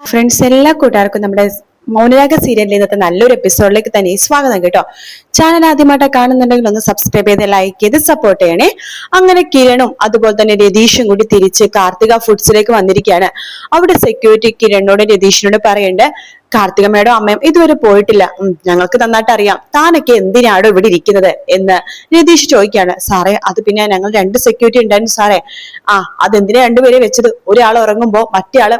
Friends, എല്ലാ കൂട്ടുകാർക്കും നമ്മുടെ മൗനരാഗ സീരിയലിൽ ഇന്നത്തെ നല്ലൊരു എപ്പിസോഡിലേക്ക് തന്നെ സ്വാഗതം കേട്ടോ. ചാനൽ ആദ്യമായിട്ട് കാണുന്നുണ്ടെങ്കിൽ ഒന്ന് സബ്സ്ക്രൈബ് ചെയ്ത് ലൈക്ക് ചെയ്ത് സപ്പോർട്ട് ചെയ്യണേ. അങ്ങനെ കിരണും അതുപോലെ തന്നെ രതീഷും കൂടി തിരിച്ച് കാർത്തിക ഫുഡ്സിലേക്ക് വന്നിരിക്കുകയാണ്. അവിടെ സെക്യൂരിറ്റി കിരണിനോട് രതീഷിനോട് പറയണ്ടേ, കാർത്തിക മേഡം അമ്മയും ഇതുവരെ പോയിട്ടില്ല, ഞങ്ങൾക്ക് നന്നായിട്ട് അറിയാം, താനൊക്കെ എന്തിനാണോ ഇവിടെ ഇരിക്കുന്നത് എന്ന് രതീഷ് ചോദിക്കാണ്. സാറേ, അത് പിന്നെ ഞങ്ങൾ രണ്ട് സെക്യൂരിറ്റി ഉണ്ടായിരുന്നു സാറേ. അതെന്തിനാ രണ്ടുപേരെ വെച്ചത്? ഒരാൾ ഉറങ്ങുമ്പോ മറ്റേ ആള്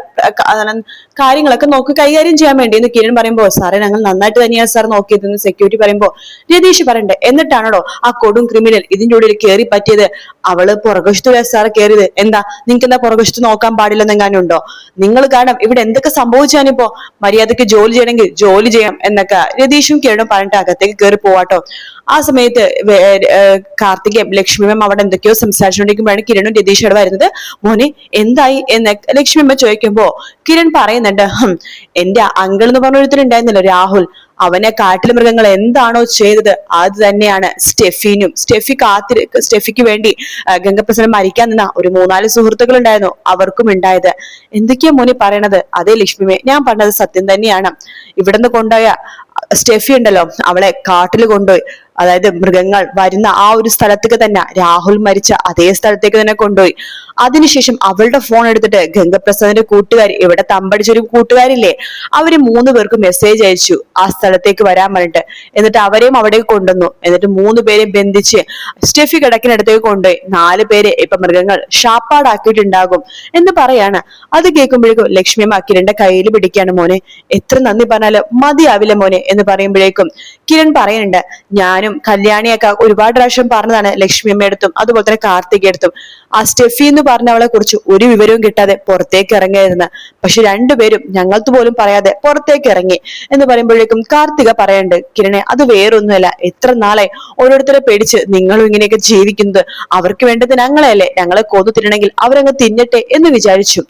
കാര്യങ്ങളൊക്കെ നോക്കി കൈകാര്യം ചെയ്യാൻ വേണ്ടി എന്ന് കിരൺ പറയുമ്പോ, സാറേ ഞങ്ങൾ നന്നായിട്ട് തന്നെയാണ് സാർ നോക്കിയതെന്ന് സെക്യൂരിറ്റി പറയുമ്പോ രതീഷ് പറയണ്ടേ, എന്നിട്ടാണോ ആ കൊടും ക്രിമിനൽ ഇതിന്റെ ഉള്ളിൽ കയറി പറ്റിയത്? അവള് പുറകുവശത്തൂടെ സാർ കയറിയത്. എന്താ നിങ്ങൾക്ക് എന്താ പുറകുവശത്ത് നോക്കാൻ പാടില്ലെന്നെങ്ങാനും ഉണ്ടോ? നിങ്ങൾ കാരണം ഇവിടെ എന്തൊക്കെ സംഭവിച്ചാനിപ്പോ? മര്യാദക്ക് ജോലി ചെയ്യണമെങ്കിൽ ജോലി ചെയ്യാം എന്നൊക്കെ രതീഷും കിരണും പറഞ്ഞിട്ട് അകത്തേക്ക് കയറി പോവാട്ടോ. ആ സമയത്ത് കാർത്തികയും ലക്ഷ്മിയും അവിടെ എന്തൊക്കെയോ സംസാരിച്ചുകൊണ്ടിരിക്കുമ്പോഴാണ് കിരണും രതീഷോട് വരുന്നത്. മോനെ എന്തായി എന്ന് ലക്ഷ്മിയമ്മ ചോദിക്കുമ്പോ കിരൺ പറയുന്നുണ്ട്, എന്റെ അങ്കിൾ എന്ന് പറഞ്ഞ ഒരുത്തരുണ്ടായിരുന്നല്ലോ രാഹുൽ, അവനെ കാട്ടിലെ മൃഗങ്ങൾ എന്താണോ ചെയ്തത് അത് തന്നെയാണ് സ്റ്റെഫിനും. സ്റ്റെഫിക്ക് വേണ്ടി ഗംഗപ്രസനം മരിക്കാൻ നിന്ന ഒരു 3-4 സുഹൃത്തുക്കൾ ഉണ്ടായിരുന്നു, അവർക്കും ഉണ്ടായത്. എന്തൊക്കെയാ മോനെ പറയണത്? അതേ ലക്ഷ്മിയെ, ഞാൻ പറഞ്ഞത് സത്യം തന്നെയാണ്. ഇവിടുന്ന് കൊണ്ടുപോയ സ്റ്റെഫി ഉണ്ടല്ലോ, അവളെ കാട്ടിൽ കൊണ്ടുപോയി, അതായത് മൃഗങ്ങൾ വരുന്ന ആ ഒരു സ്ഥലത്തേക്ക് തന്നെ, രാഹുൽ മരിച്ച അതേ സ്ഥലത്തേക്ക് തന്നെ കൊണ്ടുപോയി. അതിനുശേഷം അവളുടെ ഫോൺ എടുത്തിട്ട് ഗംഗപ്രസാദിന്റെ കൂട്ടുകാരി, ഇവിടെ തമ്പടിച്ചൊരു കൂട്ടുകാരില്ലേ, അവര് 3 പേർക്ക് മെസ്സേജ് അയച്ചു ആ സ്ഥലത്തേക്ക് വരാൻ പറഞ്ഞിട്ട്. എന്നിട്ട് അവരെയും അവിടെ കൊണ്ടുവന്നു. എന്നിട്ട് 3 പേരെയും ബന്ധിച്ച് സ്റ്റെഫി കിടക്കിനടുത്തേക്ക് കൊണ്ടുപോയി. 4 പേരെ ഇപ്പൊ മൃഗങ്ങൾ ഷാപ്പാടാക്കിയിട്ടുണ്ടാകും എന്ന് പറയാണ്. അത് കേൾക്കുമ്പോഴേക്കും ലക്ഷ്മിയമ്മ കിരണിന്റെ കയ്യിൽ പിടിക്കാണ്. മോനെ, എത്ര നന്ദി പറഞ്ഞാലും മതിയാവില്ല മോനെ എന്ന് പറയുമ്പോഴേക്കും കിരൺ പറയുന്നുണ്ട്, ഞാനും കല്യാണിയൊക്കെ ഒരുപാട് പ്രാവശ്യം പറഞ്ഞതാണ് ലക്ഷ്മിയമ്മയെടുത്തും അതുപോലെ തന്നെ കാർത്തികയെടുത്തും, ആ സ്റ്റെഫി എന്ന് പറഞ്ഞവളെ കുറിച്ച് ഒരു വിവരവും കിട്ടാതെ പുറത്തേക്ക് ഇറങ്ങിയിരുന്നു. പക്ഷെ രണ്ടുപേരും ഞങ്ങൾക്ക് പോലും പറയാതെ പുറത്തേക്ക് ഇറങ്ങി എന്ന് പറയുമ്പോഴേക്കും കാർത്തിക പറയുന്നുണ്ട്, കിരണെ അത് വേറൊന്നുമല്ല, എത്ര നാളെ ഓരോരുത്തരെ പേടിച്ച് നിങ്ങളും ഇങ്ങനെയൊക്കെ ജീവിക്കുന്നത്, അവർക്ക് വേണ്ടത് ഞങ്ങളെയല്ലേ, ഞങ്ങളെ കൊന്നു തിന്നണമെങ്കിൽ അവരങ്ങ് തിന്നട്ടെ എന്ന് വിചാരിച്ചു.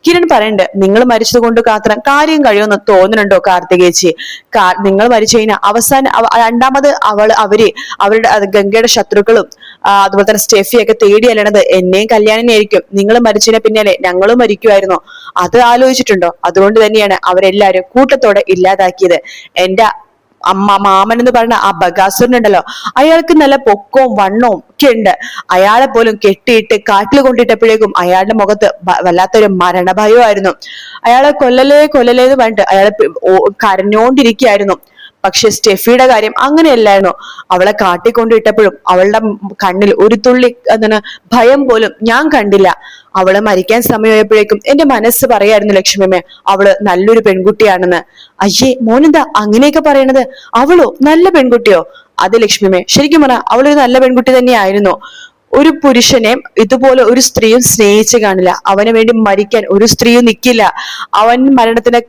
കിരൺ പറയണ്ട്, നിങ്ങൾ മരിച്ചത് കൊണ്ട് മാത്രം കാര്യം കഴിയുമെന്ന് തോന്നുന്നുണ്ടോ കാർത്തികേച്ചി? നിങ്ങൾ മരിച്ചു കഴിഞ്ഞാൽ അവസാനം രണ്ടാമത് അവരുടെ ഗംഗയുടെ ശത്രുക്കളും അതുപോലെ തന്നെ സ്റ്റെഫിയൊക്കെ തേടി അല്ലണത് എന്നെയും കല്യാണിനെയായിരിക്കും. നിങ്ങൾ മരിച്ചതിനെ പിന്നാലെ ഞങ്ങളും മരിക്കുമായിരുന്നു. അത് ആലോചിച്ചിട്ടുണ്ടോ? അതുകൊണ്ട് തന്നെയാണ് അവരെല്ലാരും കൂട്ടത്തോടെ ഇല്ലാതാക്കിയത്. എന്റെ മാമൻ എന്ന് പറഞ്ഞ ആ ബഗാസുരനുണ്ടല്ലോ, അയാൾക്ക് നല്ല പൊക്കവും വണ്ണവും ഒക്കെ ഉണ്ട്. അയാളെ പോലും കെട്ടിയിട്ട് കാട്ടിൽ കൊണ്ടിട്ടപ്പോഴേക്കും അയാളുടെ മുഖത്ത് വല്ലാത്തൊരു മരണഭയമായിരുന്നു. അയാളെ കൊല്ലലേ എന്ന് പറഞ്ഞിട്ട് അയാളെ കരഞ്ഞോണ്ടിരിക്കുകയായിരുന്നു. പക്ഷെ സ്റ്റെഫിയുടെ കാര്യം അങ്ങനെയല്ലായിരുന്നു. അവളെ കാട്ടിക്കൊണ്ടിട്ടപ്പോഴും അവളുടെ കണ്ണിൽ ഒരു തുള്ളി ഭയം പോലും ഞാൻ കണ്ടില്ല. അവള് മരിക്കാൻ സമയമായപ്പോഴേക്കും എന്റെ മനസ്സ് പറയായിരുന്നു, ലക്ഷ്മിയമ്മേ, അവള് നല്ലൊരു പെൺകുട്ടിയാണെന്ന്. അയ്യേ, മോനെന്താ അങ്ങനെയൊക്കെ പറയണത്? അവളോ നല്ല പെൺകുട്ടിയോ? അതെ ലക്ഷ്മിയമ്മേ, ശരിക്കും പറഞ്ഞാൽ അവളൊരു നല്ല പെൺകുട്ടി തന്നെയായിരുന്നു. ഒരു പുരുഷനെ ഇതുപോലെ ഒരു സ്ത്രീയും സ്നേഹിച്ച് കാണില്ല. അവന് വേണ്ടി മരിക്കാൻ ഒരു സ്ത്രീയും നിൽക്കില്ല. അവൻ മരണത്തിന്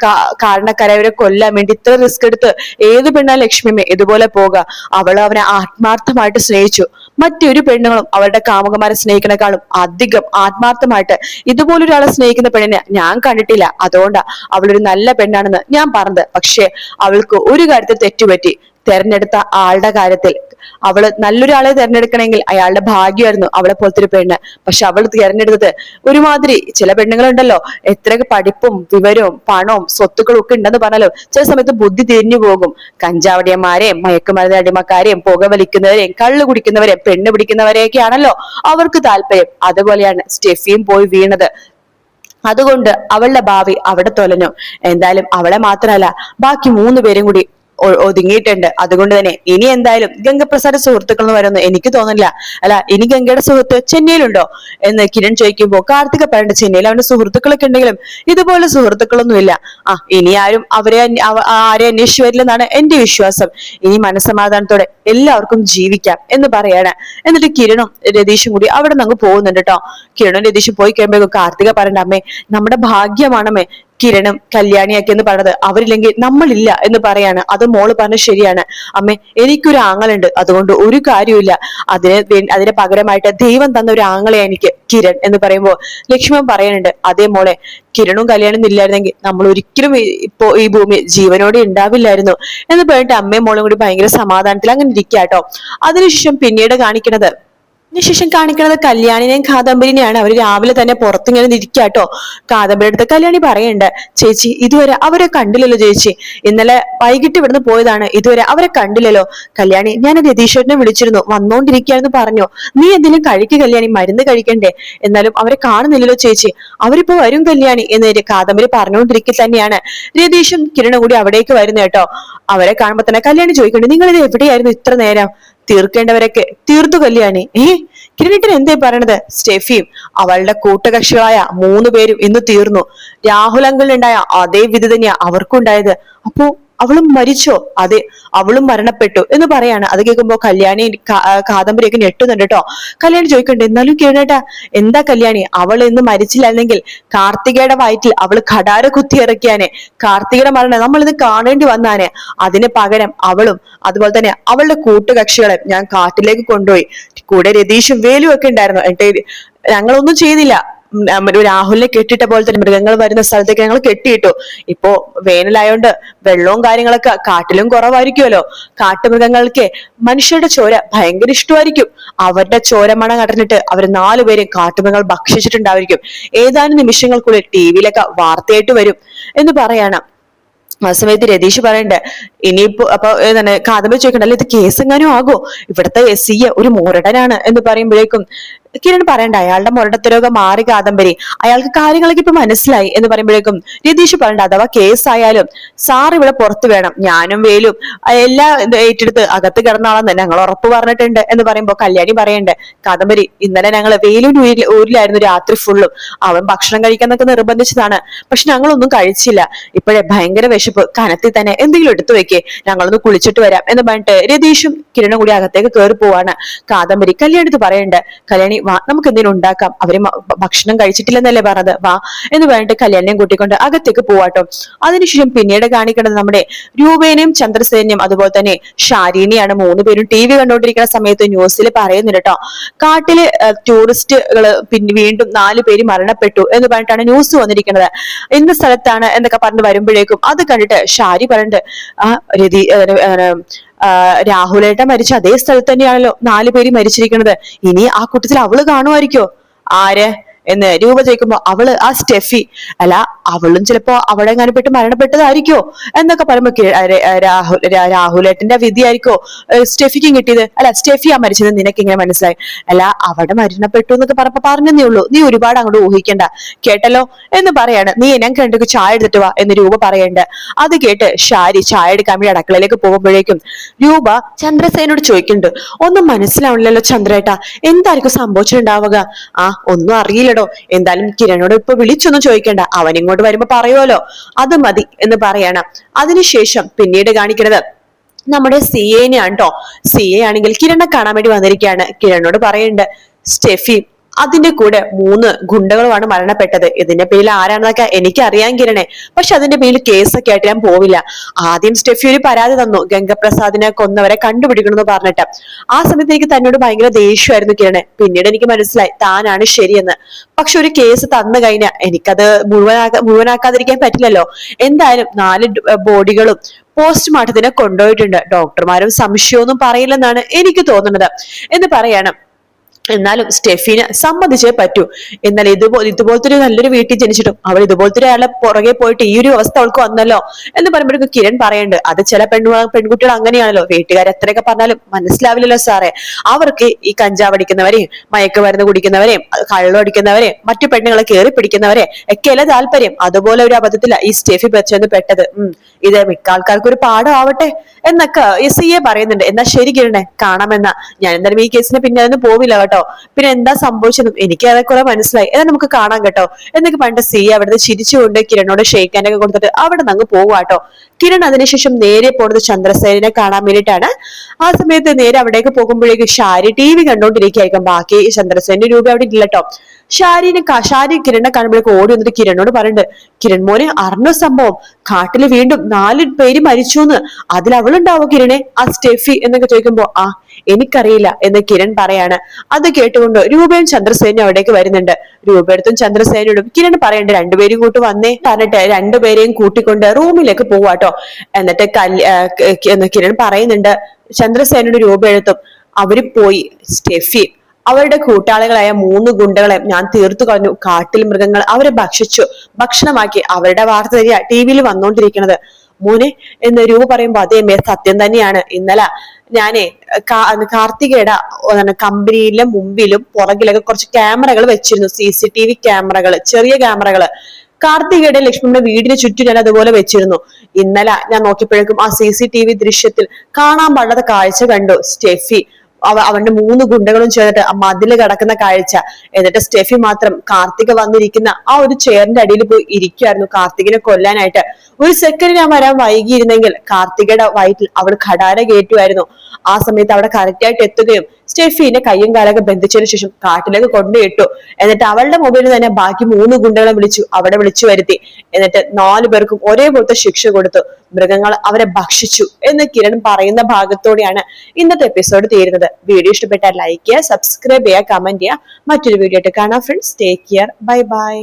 കാരണക്കാരവരെ കൊല്ലാൻ വേണ്ടി ഇത്ര റിസ്ക് എടുത്ത് ഏത് പെണ്ണാ ലക്ഷ്മിയമ്മേ ഇതുപോലെ പോക? അവനെ ആത്മാർത്ഥമായിട്ട് സ്നേഹിച്ചു. മറ്റൊരു പെണ്ണുങ്ങളും അവരുടെ കാമുകന്മാരെ സ്നേഹിക്കണേക്കാളും അധികം ആത്മാർത്ഥമായിട്ട് ഇതുപോലൊരാളെ സ്നേഹിക്കുന്ന പെണ്ണിനെ ഞാൻ കണ്ടിട്ടില്ല. അതുകൊണ്ടാ അവളൊരു നല്ല പെണ്ണാണെന്ന് ഞാൻ പറഞ്ഞത്. പക്ഷെ അവൾക്ക് ഒരു കാര്യത്തിൽ തെറ്റുപറ്റി. തെരഞ്ഞെടുത്ത ആളുടെ കാര്യത്തിൽ അവള് നല്ലൊരാളെ തെരഞ്ഞെടുക്കണമെങ്കിൽ അയാളുടെ ഭാഗ്യമായിരുന്നു അവളെ പോലത്തെ ഒരു പെണ്ണ്. പക്ഷെ അവൾ തെരഞ്ഞെടുത്തത് ഒരുമാതിരി, ചില പെണ്ണുങ്ങളുണ്ടല്ലോ, എത്ര പഠിപ്പും വിവരവും പണവും സ്വത്തുക്കളും ഒക്കെ ഉണ്ടെന്ന് പറഞ്ഞാലോ ചില സമയത്ത് ബുദ്ധി തിരിഞ്ഞു പോകും. കഞ്ചാവടിയന്മാരെയും മയക്കുമരുന്ന് അടിമക്കാരെയും പുകവലിക്കുന്നവരെയും കള്ളു കുടിക്കുന്നവരെയും പെണ്ണ് പിടിക്കുന്നവരെയൊക്കെയാണല്ലോ അവർക്ക് താല്പര്യം. അതുപോലെയാണ് സ്റ്റെഫിയും പോയി വീണത്. അതുകൊണ്ട് അവളുടെ ഭാവി അവിടെ തൊലഞ്ഞു. എന്തായാലും അവളെ മാത്രമല്ല, ബാക്കി 3 പേരും കൂടി ഒതുങ്ങിയിട്ടുണ്ട്. അതുകൊണ്ട് തന്നെ ഇനി എന്തായാലും ഗംഗപ്രസാദ് സുഹൃത്തുക്കൾ എന്ന് പറയുന്നത് എനിക്ക് തോന്നുന്നില്ല. അല്ല, ഇനി ഗംഗയുടെ സുഹൃത്ത് ചെന്നൈയിലുണ്ടോ എന്ന് കിരൺ ചോദിക്കുമ്പോ കാർത്തിക പറയേണ്ട, ചെന്നൈയിൽ അവന്റെ സുഹൃത്തുക്കളൊക്കെ ഉണ്ടെങ്കിലും ഇതുപോലെ സുഹൃത്തുക്കളൊന്നുമില്ല. ഇനി ആരും ആരെ അന്വേഷിച്ചു വരില്ലെന്നാണ് എന്റെ വിശ്വാസം. ഇനി മനസ്സമാധാനത്തോടെ എല്ലാവർക്കും ജീവിക്കാം എന്ന് പറയാണ്. എന്നിട്ട് കിരണും രതീഷും കൂടി അവിടെ നിന്ന് പോകുന്നുണ്ട് കേട്ടോ. കിരണും രതീഷും പോയി കഴിയുമ്പോഴേക്കും കാർത്തിക പറയണ്ട, അമ്മേ നമ്മുടെ ഭാഗ്യമാണമ്മേ കിരണും കല്യാണിയൊക്കെ എന്ന് പറഞ്ഞത്, അവരില്ലെങ്കിൽ നമ്മളില്ല എന്ന് പറയാണ്. അത് മോള് പറഞ്ഞത് ശരിയാണ് അമ്മേ, എനിക്കൊരു ആങ്ങളുണ്ട്, അതുകൊണ്ട് ഒരു കാര്യമില്ല. അതിന് പകരമായിട്ട് ദൈവം തന്ന ഒരു ആങ്ങളെ എനിക്ക് കിരൺ എന്ന് പറയുമ്പോ ലക്ഷ്മൺ പറയുന്നുണ്ട്, അതേ മോളെ, കിരണും കല്യാണം ഇല്ലായിരുന്നെങ്കിൽ നമ്മൾ ഒരിക്കലും ഇപ്പോ ഈ ഭൂമി ജീവനോടെ ഉണ്ടാവില്ലായിരുന്നു എന്ന് പറഞ്ഞിട്ട് അമ്മയും മോളും കൂടി ഭയങ്കര സമാധാനത്തിൽ അങ്ങനെ ഇരിക്കാട്ടോ. അതിനുശേഷം പിന്നീട് കാണിക്കുന്നത് അതിനുശേഷം കാണിക്കുന്നത് കല്യാണിനെയും കാദംബരിനെയാണ്. അവർ രാവിലെ തന്നെ പുറത്തിങ്ങനെ ഇരിക്കാട്ടോ. കാദംബരി അടുത്ത് കല്യാണി പറയണ്ട്, ചേച്ചി ഇതുവരെ അവരെ കണ്ടില്ലല്ലോ ചേച്ചി, ഇന്നലെ വൈകിട്ട് ഇവിടുന്ന് പോയതാണ്, ഇതുവരെ അവരെ കണ്ടില്ലല്ലോ. കല്യാണി, ഞാൻ രതീഷേട്ടനെ വിളിച്ചിരുന്നു, വന്നോണ്ടിരിക്കാന്ന് പറഞ്ഞു. നീ എന്തെങ്കിലും കഴിക്ക് കല്യാണി, മരുന്ന് കഴിക്കണ്ടേ? എന്നാലും അവരെ കാണുന്നില്ലല്ലോ ചേച്ചി, അവരിപ്പോ വരും കല്യാണി എന്ന് കാദംബരി പറഞ്ഞുകൊണ്ടിരിക്കെ തന്നെയാണ് രതീഷും കിരണും കൂടി അവിടേക്ക് വരുന്നത് കേട്ടോ. അവരെ കാണുമ്പോ തന്നെ കല്യാണി ചോദിക്കണ്ടേ, നിങ്ങൾ ഇത് എവിടെയായിരുന്നു ഇത്ര നേരം? തീർക്കേണ്ടവരൊക്കെ തീർത്തു കല്യാണി. കിരണിട്ടൻ എന്തേ പറയണത്? സ്റ്റെഫിയും അവളുടെ കൂട്ടകക്ഷികളായ 3 പേരും ഇന്ന് തീർന്നു. രാഹുൽ അങ്കിളിനുണ്ടായ അതേ വിധി തന്നെയാ അവർക്കും ഉണ്ടായത്. അപ്പോ അവളും മരിച്ചോ? അതെ, അവളും മരണപ്പെട്ടു എന്ന് പറയാണ്. അത് കേൾക്കുമ്പോ കല്യാണി കാദംബരിയൊക്കെ ഞെട്ടുന്നുണ്ട് കേട്ടോ. കല്യാണി ചോദിക്കണ്ട്, എന്നാലും കിരണേട്ടാ എന്താ കല്യാണി, അവൾ ഇന്ന് മരിച്ചില്ലെങ്കിൽ കാർത്തികയുടെ വയറ്റിൽ അവള് ഖടാര കുത്തി ഇറക്കിയാനെ, കാർത്തികയുടെ മരണം നമ്മൾ ഇത് കാണേണ്ടി വന്നാനെ. അതിന് പകരം അവളും അതുപോലെ തന്നെ അവളുടെ കൂട്ടുകക്ഷികളെ ഞാൻ കാട്ടിലേക്ക് കൊണ്ടുപോയി. കൂടെ രതീഷും വേലും ഒക്കെ ഉണ്ടായിരുന്നു. എന്നിട്ട് ഞങ്ങളൊന്നും ചെയ്തില്ല. രാഹുലിനെ കെട്ടിട്ട പോലെ തന്നെ മൃഗങ്ങൾ വരുന്ന സ്ഥലത്തേക്ക് ഞങ്ങൾ കെട്ടിയിട്ടു. ഇപ്പോ വേനലായോണ്ട് വെള്ളവും കാര്യങ്ങളൊക്കെ കാട്ടിലും കുറവായിരിക്കുമല്ലോ. കാട്ടുമൃഗങ്ങൾക്ക് മനുഷ്യരുടെ ചോര ഭയങ്കര ഇഷ്ടമായിരിക്കും. അവരുടെ ചോരമണ കടന്നിട്ട് അവർ 4 പേരെയും കാട്ടുമൃഗങ്ങൾ ഭക്ഷിച്ചിട്ടുണ്ടായിരിക്കും. ഏതാനും നിമിഷങ്ങൾക്കുള്ളിൽ ടിവിയിലൊക്കെ വാർത്തയായിട്ട് വരും എന്ന് പറയാണ്. ആ സമയത്ത് രതീഷ് പറയണ്ടേ, ഇനിയിപ്പോ അപ്പൊ എന്താണ് കാദംബരി ചോദിക്കണ്ട, അല്ലെ ഇത് കേസ് എങ്ങാനും ആകോ? ഇവിടത്തെ SI ഒരു മോരടനാണ് എന്ന് പറയുമ്പോഴേക്കും കിരൺ പറയണ്ട, അയാളുടെ മുരടത്തരൊക്കെ മാറി കാദംബരി, അയാൾക്ക് കാര്യങ്ങളൊക്കെ ഇപ്പൊ മനസ്സിലായി എന്ന് പറയുമ്പോഴേക്കും രതീഷ് പറയണ്ട, അഥവാ കേസായാലും സാർ ഇവിടെ പുറത്തു വേണം, ഞാനും വേലും എല്ലാം ഏറ്റെടുത്ത് അകത്ത് കിടന്നാളെന്ന് ഞങ്ങൾ ഉറപ്പ് പറഞ്ഞിട്ടുണ്ട് എന്ന് പറയുമ്പോ കല്യാണി പറയണ്ടേ, കാദംബരി ഇന്നലെ ഞങ്ങൾ വേലൂർ ഊരിലായിരുന്നു രാത്രി ഫുള്ളും. അവൻ ഭക്ഷണം കഴിക്കാന്നൊക്കെ നിർബന്ധിച്ചതാണ്, പക്ഷെ ഞങ്ങളൊന്നും കഴിച്ചില്ല. ഇപ്പോഴേ ഭയങ്കര വിശപ്പ്, കനത്തിൽ തന്നെ എന്തെങ്കിലും എടുത്തു വെക്കേ, ഞങ്ങളൊന്ന് കുളിച്ചിട്ട് വരാം എന്ന് പറഞ്ഞിട്ട് രതീഷും കിരണും കൂടി അകത്തേക്ക് കയറി പോവാണ്. കാദംബരി കല്യാണിത്ത് പറയണ്ട്, കല്യാണി വാ നമുക്ക് എന്തെങ്കിലും ഉണ്ടാക്കാം, അവര് ഭക്ഷണം കഴിച്ചിട്ടില്ലെന്നല്ലേ പറഞ്ഞത്, വാ എന്ന് പറഞ്ഞിട്ട് കല്യാണിനെയും കൂട്ടിക്കൊണ്ട് അകത്തേക്ക് പോവാട്ടോ. അതിനുശേഷം പിന്നീട് കാണിക്കുന്നത് നമ്മുടെ രൂപേനെയും ചന്ദ്രസേനയും അതുപോലെ തന്നെ ഷാരീനെയാണ്. 3 പേരും TV കണ്ടോണ്ടിരിക്കുന്ന സമയത്ത് ന്യൂസിൽ പറയുന്നുണ്ട് കേട്ടോ, കാട്ടില് ടൂറിസ്റ്റുകള് പിന്നെ വീണ്ടും 4 പേര് മരണപ്പെട്ടു എന്ന് പറഞ്ഞിട്ടാണ് ന്യൂസ് വന്നിരിക്കുന്നത്. ഇന്ന സ്ഥലത്താണ് എന്നൊക്കെ പറഞ്ഞു വരുമ്പോഴേക്കും അത് കണ്ടിട്ട് ഷാരി പറഞ്ഞിട്ട്, രാഹുലേട്ട മരിച്ച അതേ സ്ഥലത്ത് തന്നെയാണല്ലോ 4 പേര് മരിച്ചിരിക്കുന്നത്. ഇനി ആ കൂട്ടത്തിൽ അവള് കാണുമായിരിക്കോ? ആര് എന്ന് രൂപ ചോദിക്കുമ്പോ അവള് ആ സ്റ്റെഫി, അല്ല അവളും ചിലപ്പോ അവിടെ എങ്ങാനപ്പെട്ട് മരണപ്പെട്ടതായിരിക്കോ എന്നൊക്കെ പറയുമ്പോ രാഹുലേട്ടന്റെ വിധിയായിരിക്കോ സ്റ്റെഫിക്കും കിട്ടിയത്? അല്ല സ്റ്റെഫിയാ മരിച്ചത് നിനക്ക് ഇങ്ങനെ മനസ്സിലായി? അല്ല അവിടെ മരണപ്പെട്ടു എന്നൊക്കെ പറഞ്ഞതേ ഉള്ളൂ, നീ ഒരുപാട് അങ്ങോട്ട് ഊഹിക്കണ്ട കേട്ടല്ലോ എന്ന് പറയാണ്. നീ ഞാൻ കണ്ടു ചായ എടുത്തിട്ട് വാ എന്ന് രൂപ പറയണ്ട്. അത് കേട്ട് ഷാരി ചായ എടുക്കാൻ വേണ്ടി അടുക്കളയിലേക്ക് പോകുമ്പോഴേക്കും രൂപ ചന്ദ്രസേനോട് ചോദിക്കുന്നുണ്ട്, ഒന്നും മനസ്സിലാവണില്ലല്ലോ ചന്ദ്രേട്ടാ, എന്തായിരിക്കും സംഭവിച്ചിട്ടുണ്ടാവുക? ഒന്നും അറിയില്ലടോ, എന്തായാലും കിരണോട് ഇപ്പൊ വിളിച്ചൊന്നും ചോദിക്കണ്ട, അവൻ ഇങ്ങോട്ട് വരുമ്പോ പറയുമല്ലോ, അത് മതി എന്ന് പറയണം. അതിനുശേഷം പിന്നീട് കാണിക്കുന്നത് നമ്മുടെ CA നെയാണ് കേട്ടോ. CA ആണെങ്കിൽ കിരണെ കാണാൻ വേണ്ടി വന്നിരിക്കുകയാണ്. കിരണോട് പറയുന്നുണ്ട്, സ്റ്റെഫി അതിന്റെ കൂടെ 3 ഗുണ്ടകളുമാണ് മരണപ്പെട്ടത്. ഇതിന്റെ പേരിൽ ആരാണെന്നൊക്കെ എനിക്ക് അറിയാൻ കിരണേ, പക്ഷെ അതിന്റെ പേരിൽ കേസൊക്കെ ആയിട്ട് ഞാൻ പോവില്ല. ആദ്യം സ്റ്റെഫി ഒരു പരാതി തന്നു, ഗംഗപ്രസാദിനെ കൊന്നവരെ കണ്ടുപിടിക്കണമെന്ന് പറഞ്ഞിട്ട്. ആ സമയത്ത് എനിക്ക് തന്നോട് ഭയങ്കര ദേഷ്യമായിരുന്നു കിരണേ. പിന്നീട് എനിക്ക് മനസ്സിലായി താനാണ് ശരിയെന്ന്. പക്ഷെ ഒരു കേസ് തന്നു കഴിഞ്ഞാൽ എനിക്കത് മുഴുവനാക്കാതിരിക്കാൻ പറ്റില്ലല്ലോ. എന്തായാലും 4 ബോഡികളും പോസ്റ്റ്മോർട്ടത്തിന് കൊണ്ടുപോയിട്ടുണ്ട്. ഡോക്ടർമാരും സംശയമൊന്നും പറയില്ലെന്നാണ് എനിക്ക് തോന്നുന്നത് എന്ന് പറയണം. എന്നാലും സ്റ്റെഫിനെ സമ്മതിച്ചേ പറ്റൂ. എന്നാൽ ഇതുപോലത്തെ ഒരു നല്ലൊരു വീട്ടിൽ ജനിച്ചിട്ടും അവൾ ഇതുപോലത്തെ ഒരാളെ പുറകെ പോയിട്ട് ഈ ഒരു അവസ്ഥ അവൾക്ക് വന്നല്ലോ എന്ന് പറയുമ്പോഴേക്കും കിരൺ പറയുന്നുണ്ട്, അത് ചില പെൺകുട്ടികൾ അങ്ങനെയാണല്ലോ, വീട്ടുകാർ എത്രയൊക്കെ പറഞ്ഞാലും മനസ്സിലാവില്ലല്ലോ സാറേ. അവർക്ക് ഈ കഞ്ചാവ് അടിക്കുന്നവരെയും മയക്കുമരുന്ന് കുടിക്കുന്നവരെയും കള്ളടിക്കുന്നവരെയും മറ്റു പെണ്ണുങ്ങളെ കയറി പിടിക്കുന്നവരെ ഒക്കെയല്ലേ താല്പര്യം. അതുപോലെ ഒരു അബദ്ധത്തില ഈ സ്റ്റെഫി ചെന്ന് പെട്ടത്. ഇത് മിക്ക ആൾക്കാർക്ക് ഒരു പാഠമാവട്ടെ എന്നൊക്കെ CA പറയുന്നുണ്ട്. എന്നാ ശരി കിരണേ, കാണാമെന്ന. ഞാൻ എന്തായാലും ഈ കേസിന് പിന്നെ അതൊന്നും പോവില്ല കേട്ടോ. പിന്നെ എന്താ സംഭവിച്ചതും എനിക്ക് അതേക്കുറെ മനസ്സിലായി, എന്നാൽ നമുക്ക് കാണാം കേട്ടോ എന്നൊക്കെ പറഞ്ഞിട്ട് CA അവിടുന്ന് ചിരിച്ചുകൊണ്ട് കിരണോട് ഷെയ്ക്കാനൊക്കെ കൊടുത്തിട്ട് അവിടെ നിന്ന് അങ്ങ് പോവാട്ടോ. കിരൺ അതിനുശേഷം നേരെ പോണത് ചന്ദ്രസേനെ കാണാൻ വേണ്ടിയിട്ടാണ്. ആ സമയത്ത് നേരെ അവിടേക്ക് പോകുമ്പോഴേക്കും ഷാരി TV കണ്ടോണ്ടിരിക്കുകയായിരിക്കും. ബാക്കി ചന്ദ്രസേന്റെ രൂപ അവിടെ ഇല്ല കേട്ടോ. ഷാരി കിരണിനെ കാണുമ്പോഴേക്കും ഓടി വന്നിട്ട് കിരണോട് പറയുന്നുണ്ട്, കിരൺ മോനെ അറിഞ്ഞ സംഭവം, കാട്ടില് വീണ്ടും 4 പേര് മരിച്ചു. അതിൽ അവളുണ്ടാവോ കിരണേ, ആ സ്റ്റെഫി എന്നൊക്കെ ചോദിക്കുമ്പോ എനിക്കറിയില്ല എന്ന് കിരൺ പറയാണ്. അത് കേട്ടുകൊണ്ട് രൂപയും ചന്ദ്രസേനയും അവിടേക്ക് വരുന്നുണ്ട്. രൂപയെടുത്തും ചന്ദ്രസേനയോടും കിരൺ പറയണ്ട്, 2 പേരും കൂട്ടി വന്നേ പറഞ്ഞിട്ട് 2 പേരെയും കൂട്ടിക്കൊണ്ട് റൂമിലേക്ക് പോവാട്ടോ. എന്നിട്ട് കിരൺ പറയുന്നുണ്ട് ചന്ദ്രസേനയുടെ രൂപയെടുത്തും അവര് പോയി സ്റ്റെഫി അവരുടെ കൂട്ടാളികളായ 3 ഗുണ്ടകളെ ഞാൻ തീർത്തു കളഞ്ഞു. കാട്ടിൽ മൃഗങ്ങൾ അവരെ ഭക്ഷണമാക്കി. അവരുടെ വാർത്ത തരിക ടിവിയിൽ വന്നോണ്ടിരിക്കുന്നത്. മോനെ എന്ന് രൂപ പറയുമ്പോ അതേ മേ സത്യം തന്നെയാണ്. ഇന്നലെ ഞാനേ കാർത്തികയുടെ കമ്പനിയിലെ മുമ്പിലും പുറകിലൊക്കെ കുറച്ച് ക്യാമറകൾ വെച്ചിരുന്നു. CCTV ക്യാമറകൾ, ചെറിയ ക്യാമറകൾ. കാർത്തികയുടെ ലക്ഷ്മണന്റെ വീടിന് ചുറ്റും ഞാൻ അതുപോലെ വെച്ചിരുന്നു. ഇന്നലെ ഞാൻ നോക്കിയപ്പോഴേക്കും ആ CCTV ദൃശ്യത്തിൽ കാണാൻ പാടാത്ത കാഴ്ച കണ്ടു. സ്റ്റെഫി അവന്റെ 3 ഗുണ്ടകളും ചേർന്നിട്ട് ആ മതില് കടക്കുന്ന കാഴ്ച. എന്നിട്ട് സ്റ്റെഫി മാത്രം കാർത്തിക വന്നിരിക്കുന്ന ആ ഒരു ചെയറിന്റെ അടിയിൽ പോയി ഇരിക്കുമായിരുന്നു കാർത്തികിനെ കൊല്ലാനായിട്ട്. ഒരു സെക്കൻഡ് ഞാൻ വരാൻ വൈകിയിരുന്നെങ്കിൽ കാർത്തികയുടെ വയറ്റിൽ അവൾ ഖടാര കയറ്റുമായിരുന്നു. ആ സമയത്ത് അവിടെ കറക്റ്റ് ആയിട്ട് എത്തുകയും സ്റ്റെഫിന്റെ കയ്യും കാലൊക്കെ ബന്ധിച്ചതിനു ശേഷം കാട്ടിലേക്ക് കൊണ്ടുപോയിട്ടു. എന്നിട്ട് അവളുടെ മൊബൈലിൽ തന്നെ ബാക്കി 3 ഗുണ്ടകളെ അവിടെ വിളിച്ചു വരുത്തി. എന്നിട്ട് 4 പേർക്കും ഒരേപോലത്തെ ശിക്ഷ കൊടുത്തു. മൃഗങ്ങൾ അവരെ ഭക്ഷിച്ചു എന്ന് കിരൺ പറയുന്ന ഭാഗത്തോടെയാണ് ഇന്നത്തെ എപ്പിസോഡ് തീരുന്നത്. വീഡിയോ ഇഷ്ടപ്പെട്ടാൽ ലൈക്ക് ചെയ്യുക, സബ്സ്ക്രൈബ് ചെയ്യുക, കമന്റ് ചെയ്യുക. മറ്റൊരു വീഡിയോ ആയിട്ട് കാണാം friends. Take care, bye bye.